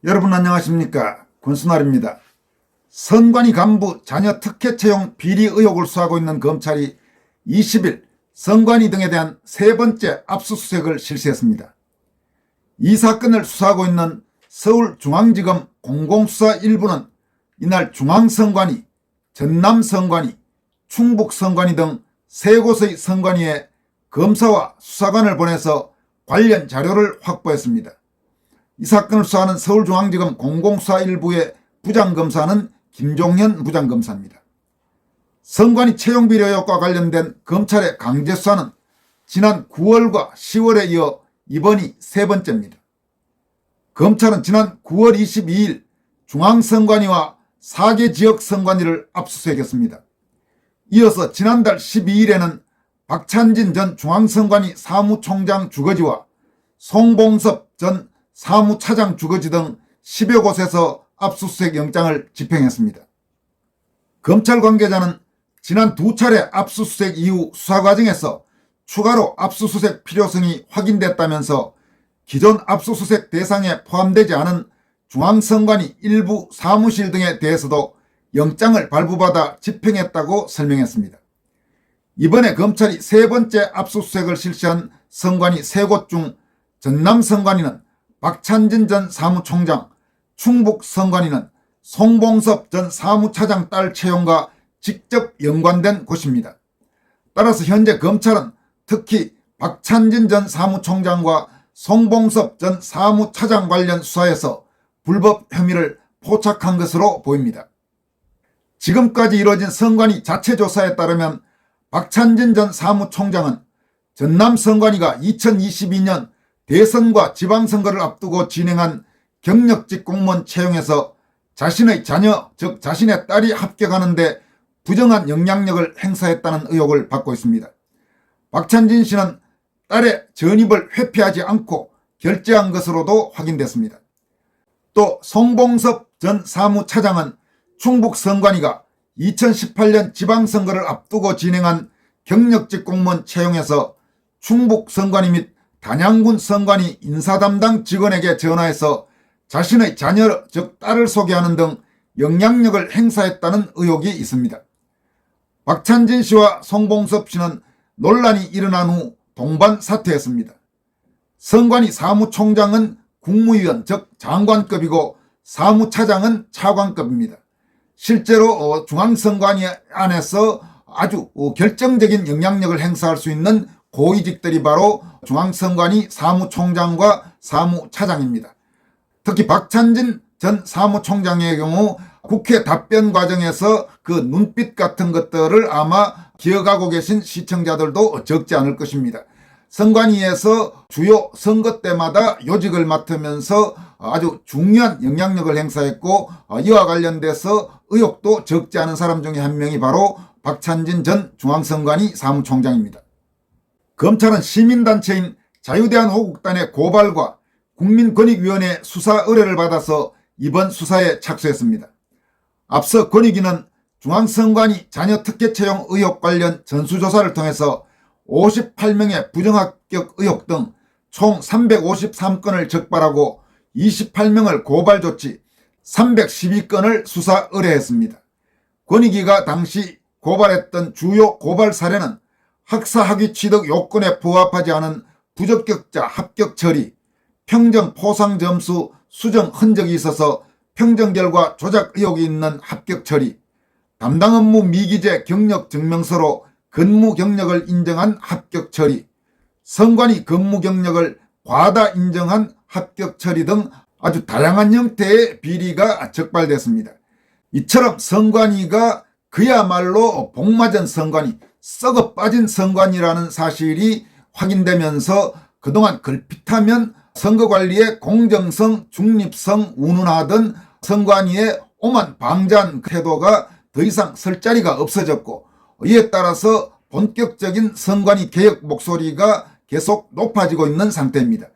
여러분 안녕하십니까? 권순알입니다. 선관위 간부 자녀 특혜 채용 비리 의혹을 수사하고 있는 검찰이 20일 선관위 등에 대한 세 번째 압수수색을 실시했습니다. 이 사건을 수사하고 있는 서울중앙지검 공공수사 1부는 이날 중앙선관위, 전남선관위, 충북선관위 등 세 곳의 선관위에 검사와 수사관을 보내서 관련 자료를 확보했습니다. 이 사건을 수사하는 서울중앙지검 공공수사 1부의 부장검사는 김종현 부장검사입니다. 선관위 채용비리 의혹과 관련된 검찰의 강제수사는 지난 9월과 10월에 이어 이번이 세 번째입니다. 검찰은 지난 9월 22일 중앙선관위와 4개 지역선관위를 압수수색했습니다. 이어서 지난달 12일에는 박찬진 전 중앙선관위 사무총장 주거지와 송봉섭 전 사무차장 주거지 등 10여 곳에서 압수수색 영장을 집행했습니다. 검찰 관계자는 지난 두 차례 압수수색 이후 수사 과정에서 추가로 압수수색 필요성이 확인됐다면서 기존 압수수색 대상에 포함되지 않은 중앙선관위 일부 사무실 등에 대해서도 영장을 발부받아 집행했다고 설명했습니다. 이번에 검찰이 세 번째 압수수색을 실시한 선관위 세 곳 중 전남선관위는 박찬진 전 사무총장, 충북선관위는 송봉섭 전 사무차장 딸 채용과 직접 연관된 곳입니다. 따라서 현재 검찰은 특히 박찬진 전 사무총장과 송봉섭 전 사무차장 관련 수사에서 불법 혐의를 포착한 것으로 보입니다. 지금까지 이루어진 선관위 자체 조사에 따르면 박찬진 전 사무총장은 전남선관위가 2022년 대선과 지방선거를 앞두고 진행한 경력직 공무원 채용에서 자신의 자녀, 즉 자신의 딸이 합격하는데 부정한 영향력을 행사했다는 의혹을 받고 있습니다. 박찬진 씨는 딸의 전입을 회피하지 않고 결재한 것으로도 확인됐습니다. 또 송봉섭 전 사무차장은 충북선관위가 2018년 지방선거를 앞두고 진행한 경력직 공무원 채용에서 충북선관위 및 단양군 선관위 인사담당 직원에게 전화해서 자신의 자녀 즉 딸을 소개하는 등 영향력을 행사했다는 의혹이 있습니다. 박찬진 씨와 송봉섭 씨는 논란이 일어난 후 동반 사퇴했습니다. 선관위 사무총장은 국무위원 즉 장관급이고 사무차장은 차관급입니다. 실제로 중앙선관위 안에서 아주 결정적인 영향력을 행사할 수 있는 고위직들이 바로 중앙선관위 사무총장과 사무차장입니다. 특히 박찬진 전 사무총장의 경우 국회 답변 과정에서 그 눈빛 같은 것들을 아마 기억하고 계신 시청자들도 적지 않을 것입니다. 선관위에서 주요 선거 때마다 요직을 맡으면서 아주 중요한 영향력을 행사했고 이와 관련돼서 의혹도 적지 않은 사람 중에 한 명이 바로 박찬진 전 중앙선관위 사무총장입니다. 검찰은 시민단체인 자유대한호국단의 고발과 국민권익위원회 수사 의뢰를 받아서 이번 수사에 착수했습니다. 앞서 권익위는 중앙선관위 자녀 특혜 채용 의혹 관련 전수조사를 통해서 58명의 부정합격 의혹 등 총 353건을 적발하고 28명을 고발 조치, 312건을 수사 의뢰했습니다. 권익위가 당시 고발했던 주요 고발 사례는 학사 학위 취득 요건에 부합하지 않은 부적격자 합격 처리, 평정 포상 점수 수정 흔적이 있어서 평정 결과 조작 의혹이 있는 합격 처리, 담당 업무 미기재 경력 증명서로 근무 경력을 인정한 합격 처리, 선관위 근무 경력을 과다 인정한 합격 처리 등 아주 다양한 형태의 비리가 적발됐습니다. 이처럼 선관위가 그야말로 복맞은 선관위, 썩어 빠진 선관위라는 사실이 확인되면서 그동안 걸핏하면 선거관리의 공정성, 중립성 운운하던 선관위의 오만 방자한 태도가 더 이상 설 자리가 없어졌고 이에 따라서 본격적인 선관위 개혁 목소리가 계속 높아지고 있는 상태입니다.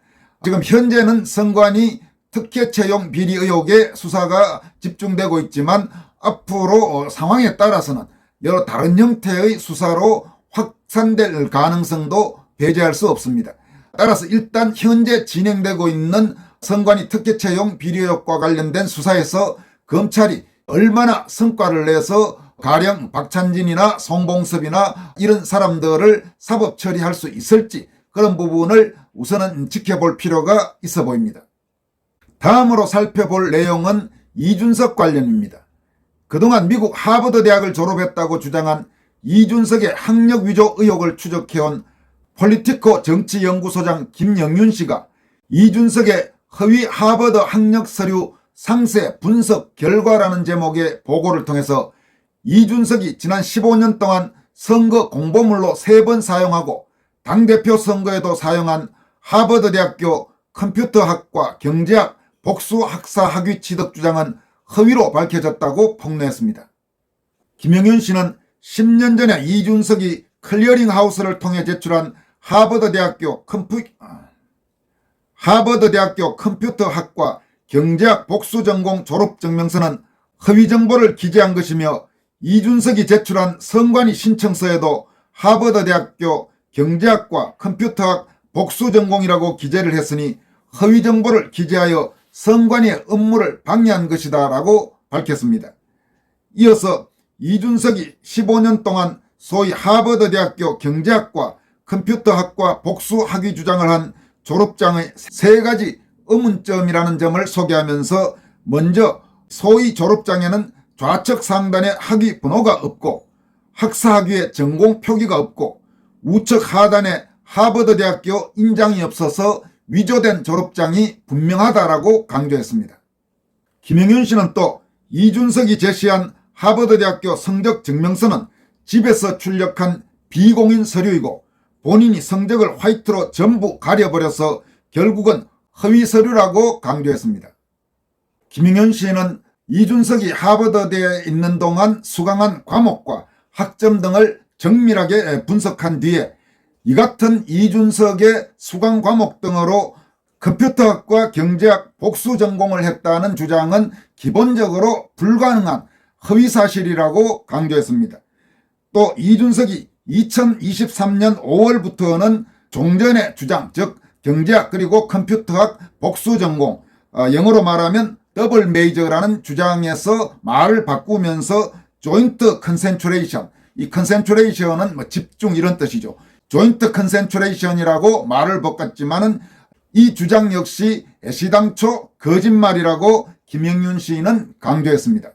지금 현재는 선관위 특혜 채용 비리 의혹의 수사가 집중되고 있지만 앞으로 상황에 따라서는 여러 다른 형태의 수사로 확산될 가능성도 배제할 수 없습니다. 따라서 일단 현재 진행되고 있는 선관위 특혜 채용 비리 의혹과 관련된 수사에서 검찰이 얼마나 성과를 내서 가령 박찬진이나 송봉섭이나 이런 사람들을 사법 처리할 수 있을지 그런 부분을 우선은 지켜볼 필요가 있어 보입니다. 다음으로 살펴볼 내용은 이준석 관련입니다. 그동안 미국 하버드 대학을 졸업했다고 주장한 이준석의 학력 위조 의혹을 추적해온 폴리티코 정치연구소장 김영윤 씨가 이준석의 허위 하버드 학력 서류 상세 분석 결과라는 제목의 보고를 통해서 이준석이 지난 15년 동안 선거 공보물로 3번 사용하고 당대표 선거에도 사용한 하버드 대학교 컴퓨터학과 경제학 복수 학사 학위 취득 주장은 허위로 밝혀졌다고 폭로했습니다. 김영윤 씨는 10년 전에 이준석이 클리어링 하우스를 통해 제출한 하버드 대학교 컴퓨터학과 경제학 복수 전공 졸업 증명서는 허위 정보를 기재한 것이며 이준석이 제출한 선관위 신청서에도 하버드 대학교 경제학과 컴퓨터학 복수 전공이라고 기재를 했으니 허위 정보를 기재하여 선관위의 업무를 방해한 것이다 라고 밝혔습니다. 이어서 이준석이 15년 동안 소위 하버드 대학교 경제학과 컴퓨터학과 복수 학위 주장을 한 졸업장의 3가지 의문점이라는 점을 소개하면서 먼저 소위 졸업장에는 좌측 상단에 학위 번호가 없고 학사 학위에 전공 표기가 없고 우측 하단에 하버드 대학교 인장이 없어서 위조된 졸업장이 분명하다라고 강조했습니다. 김영윤 씨는 또 이준석이 제시한 하버드 대학교 성적 증명서는 집에서 출력한 비공인 서류이고 본인이 성적을 화이트로 전부 가려버려서 결국은 허위 서류라고 강조했습니다. 김영윤 씨는 이준석이 하버드대에 있는 동안 수강한 과목과 학점 등을 정밀하게 분석한 뒤에 이 같은 이준석의 수강 과목 등으로 컴퓨터학과 경제학 복수 전공을 했다는 주장은 기본적으로 불가능한 허위사실이라고 강조했습니다. 또 이준석이 2023년 5월부터는 종전의 주장, 즉 경제학 그리고 컴퓨터학 복수 전공, 영어로 말하면 더블 메이저라는 주장에서 말을 바꾸면서 조인트 컨센트레이션, 이 컨센트레이션은 집중 이런 뜻이죠. 조인트 컨센트레이션이라고 말을 바꿨지만은 이 주장 역시 애시당초 거짓말이라고 김영윤 씨는 강조했습니다.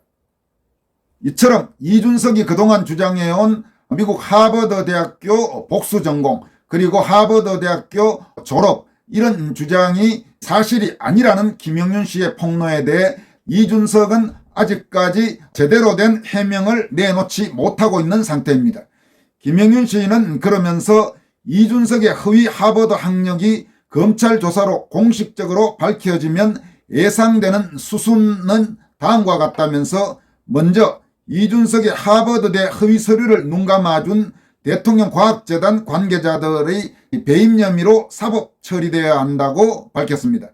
이처럼 이준석이 그동안 주장해온 미국 하버드 대학교 복수 전공 그리고 하버드 대학교 졸업 이런 주장이 사실이 아니라는 김영윤 씨의 폭로에 대해 이준석은 아직까지 제대로 된 해명을 내놓지 못하고 있는 상태입니다. 김영윤 씨는 그러면서 이준석의 허위 하버드 학력이 검찰 조사로 공식적으로 밝혀지면 예상되는 수순은 다음과 같다면서 먼저 이준석의 하버드대 허위 서류를 눈감아준 대통령 과학재단 관계자들의 배임 혐의로 사법 처리되어야 한다고 밝혔습니다.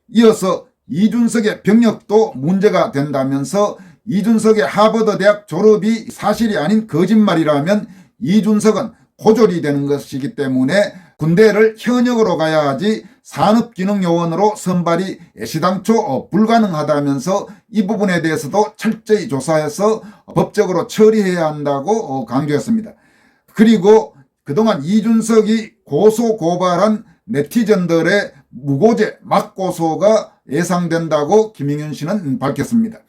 이어서 이준석의 병역도 문제가 된다면서 이준석의 하버드 대학 졸업이 사실이 아닌 거짓말이라면 이준석은 고졸이 되는 것이기 때문에 군대를 현역으로 가야 하지 산업기능요원으로 선발이 애시당초 불가능하다면서 이 부분에 대해서도 철저히 조사해서 법적으로 처리해야 한다고 강조했습니다. 그리고 그동안 이준석이 고소고발한 네티즌들의 무고죄 맞고소가 예상된다고 김영윤 씨는 밝혔습니다.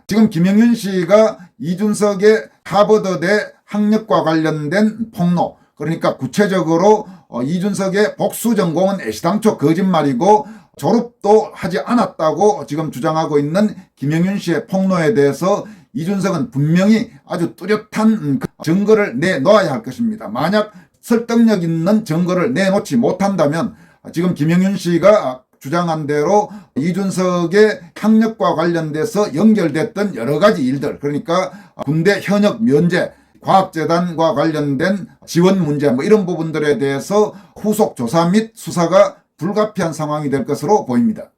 지금 김영윤 씨가 이준석의 하버드대 학력과 관련된 폭로, 그러니까 구체적으로 이준석의 복수 전공은 애시당초 거짓말이고 졸업도 하지 않았다고 지금 주장하고 있는 김영윤 씨의 폭로에 대해서 이준석은 분명히 아주 뚜렷한 증거를 내놓아야 할 것입니다. 만약 설득력 있는 증거를 내놓지 못한다면 지금 김영윤 씨가 주장한 대로 이준석의 학력과 관련돼서 연결됐던 여러 가지 일들, 그러니까 군대 현역 면제, 과학재단과 관련된 지원 문제 이런 부분들에 대해서 후속 조사 및 수사가 불가피한 상황이 될 것으로 보입니다.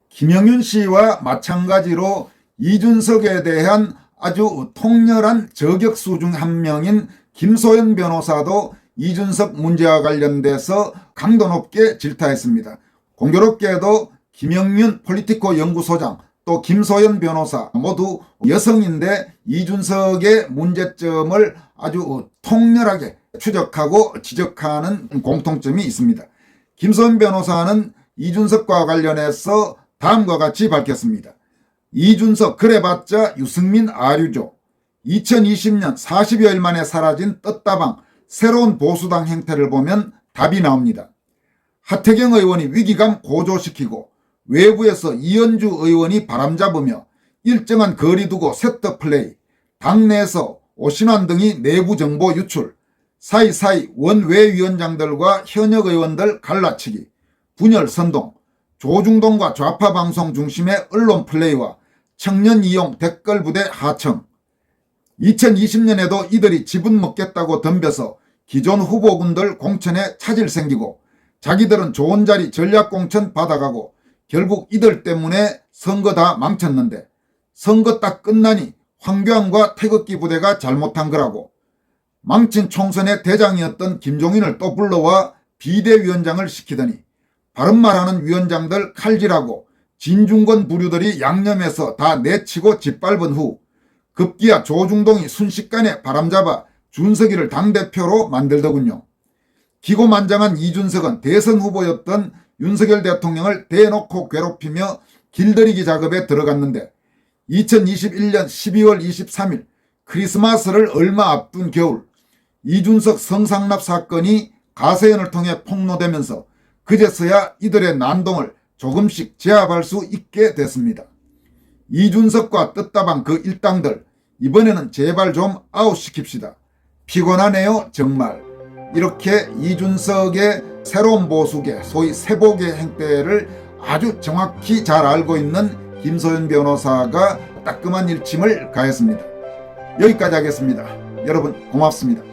김영윤 씨와 마찬가지로 이준석에 대한 아주 통렬한 저격수 중 한 명인 김소연 변호사도 이준석 문제와 관련돼서 강도 높게 질타했습니다. 공교롭게도 김영윤 폴리티코 연구소장, 또 김소연 변호사 모두 여성인데 이준석의 문제점을 아주 통렬하게 추적하고 지적하는 공통점이 있습니다. 김소연 변호사는 이준석과 관련해서 다음과 같이 밝혔습니다. 이준석 그래봤자 유승민 아류죠. 2020년 40여일 만에 사라진 떴다방 새로운 보수당 행태를 보면 답이 나옵니다. 하태경 의원이 위기감 고조시키고 외부에서 이현주 의원이 바람잡으며 일정한 거리 두고 세트플레이, 당내에서 오신환 등이 내부 정보 유출, 사이사이 원외위원장들과 현역 의원들 갈라치기, 분열 선동, 조중동과 좌파 방송 중심의 언론 플레이와 청년 이용 댓글 부대 하청. 2020년에도 이들이 지분 먹겠다고 덤벼서 기존 후보군들 공천에 차질 생기고 자기들은 좋은 자리 전략 공천 받아가고 결국 이들 때문에 선거 다 망쳤는데 선거 딱 끝나니 황교안과 태극기 부대가 잘못한 거라고. 망친 총선의 대장이었던 김종인을 또 불러와 비대위원장을 시키더니 바른말하는 위원장들 칼질하고 진중권 부류들이 양념해서 다 내치고 짓밟은 후 급기야 조중동이 순식간에 바람잡아 준석이를 당대표로 만들더군요. 기고만장한 이준석은 대선 후보였던 윤석열 대통령을 대놓고 괴롭히며 길들이기 작업에 들어갔는데 2021년 12월 23일 크리스마스를 얼마 앞둔 겨울 이준석 성상납 사건이 가세연을 통해 폭로되면서 그제서야 이들의 난동을 조금씩 제압할 수 있게 됐습니다. 이준석과 떴다방 그 일당들 이번에는 제발 좀 아웃시킵시다. 피곤하네요 정말. 이렇게 이준석의 새로운 보수계 소위 세보계 행태를 아주 정확히 잘 알고 있는 김소연 변호사가 따끔한 일침을 가했습니다. 여기까지 하겠습니다. 여러분 고맙습니다.